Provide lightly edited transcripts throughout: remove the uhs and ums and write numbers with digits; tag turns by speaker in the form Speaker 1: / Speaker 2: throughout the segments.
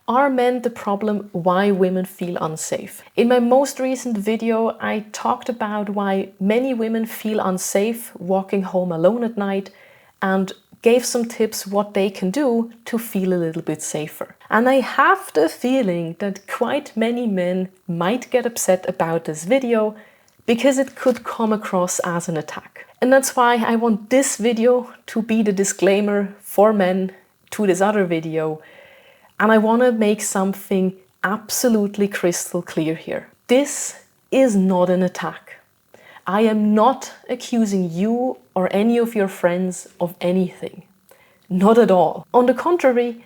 Speaker 1: Are men the problem why women feel unsafe? In my most recent video, I talked about why many women feel unsafe walking home alone at night and gave some tips what they can do to feel a little bit safer. And I have the feeling that quite many men might get upset about this video because it could come across as an attack. And that's why I want this video to be the disclaimer for men to this other video. And I want to make something absolutely crystal clear here. This is not an attack. I am not accusing you or any of your friends of anything. Not at all. On the contrary,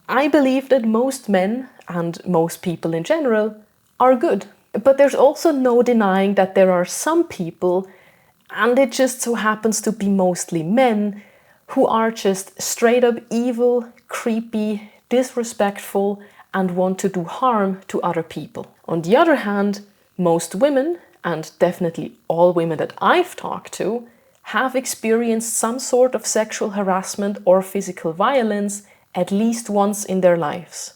Speaker 1: I believe that most men, and most people in general, are good. But there's also no denying that there are some people, and it just so happens to be mostly men, who are just straight up evil, creepy, disrespectful, and want to do harm to other people. On the other hand, most women, and definitely all women that I've talked to, have experienced some sort of sexual harassment or physical violence at least once in their lives,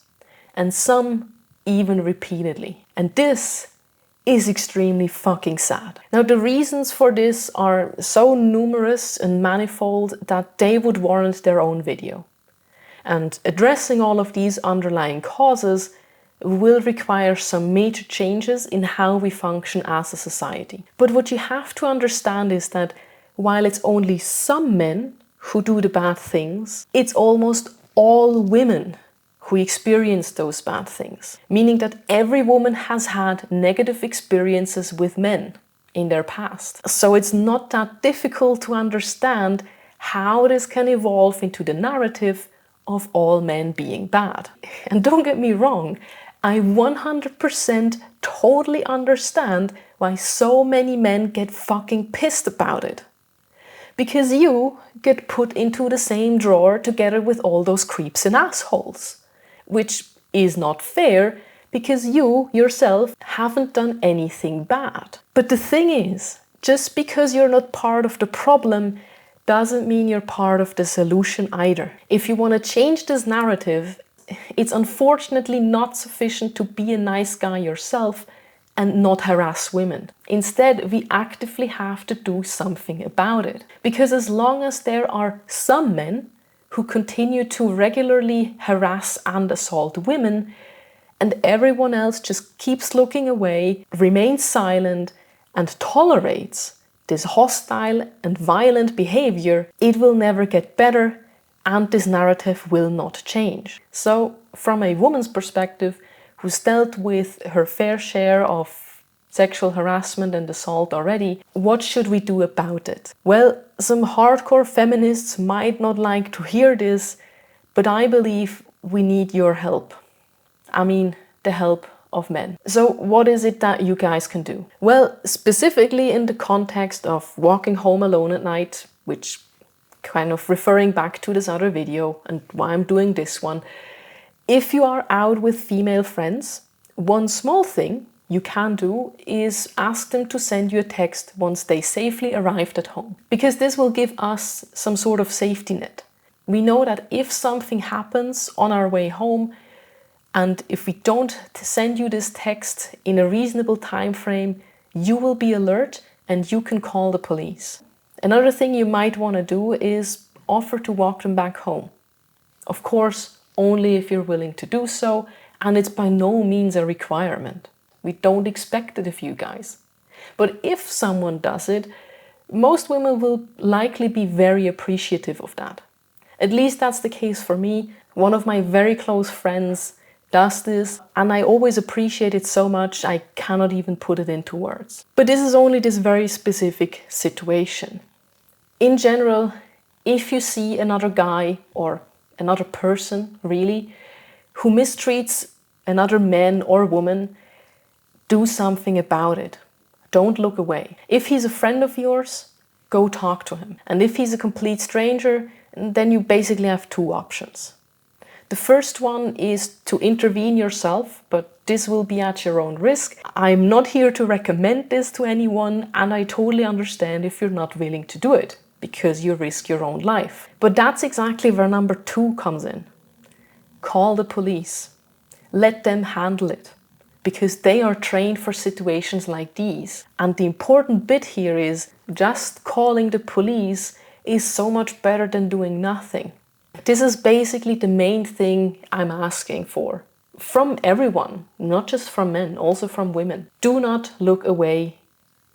Speaker 1: and some even repeatedly. And this is extremely fucking sad. Now, the reasons for this are so numerous and manifold that they would warrant their own video. And addressing all of these underlying causes will require some major changes in how we function as a society. But what you have to understand is that while it's only some men who do the bad things, it's almost all women who experience those bad things. Meaning that every woman has had negative experiences with men in their past. So it's not that difficult to understand how this can evolve into the narrative of all men being bad. And don't get me wrong, I 100% totally understand why so many men get fucking pissed about it. Because you get put into the same drawer together with all those creeps and assholes. Which is not fair, because you yourself haven't done anything bad. But the thing is, just because you're not part of the problem doesn't mean you're part of the solution either. If you want to change this narrative, it's unfortunately not sufficient to be a nice guy yourself and not harass women. Instead, we actively have to do something about it. Because as long as there are some men who continue to regularly harass and assault women, and everyone else just keeps looking away, remains silent, and tolerates this hostile and violent behavior, it will never get better, and this narrative will not change. So, from a woman's perspective, who's dealt with her fair share of sexual harassment and assault already, what should we do about it? Well, some hardcore feminists might not like to hear this, but I believe we need your help. I mean, the help of men. So what is it that you guys can do? Well, specifically in the context of walking home alone at night, which kind of referring back to this other video and why I'm doing this one, if you are out with female friends, one small thing you can do is ask them to send you a text once they safely arrived at home. Because this will give us some sort of safety net. We know that if something happens on our way home, and if we don't send you this text in a reasonable time frame, you will be alert and you can call the police. Another thing you might want to do is offer to walk them back home. Of course, only if you're willing to do so, and it's by no means a requirement. We don't expect it of you guys. But if someone does it, most women will likely be very appreciative of that. At least that's the case for me. One of my very close friends does this, and I always appreciate it so much I cannot even put it into words. But this is only this very specific situation. In general, if you see another guy or another person, really, who mistreats another man or woman, do something about it. Don't look away. If he's a friend of yours, go talk to him. And if he's a complete stranger, then you basically have two options. The first one is to intervene yourself, but this will be at your own risk. I'm not here to recommend this to anyone, and I totally understand if you're not willing to do it, because you risk your own life. But that's exactly where number 2 comes in. Call the police. let them handle it, because they are trained for situations like these. And the important bit here is just calling the police is so much better than doing nothing. This is basically the main thing I'm asking for. From everyone, not just from men, also from women. Do not look away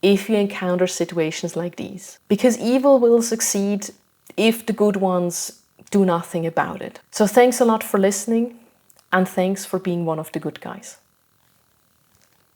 Speaker 1: if you encounter situations like these. Because evil will succeed if the good ones do nothing about it. So thanks a lot for listening, and thanks for being one of the good guys.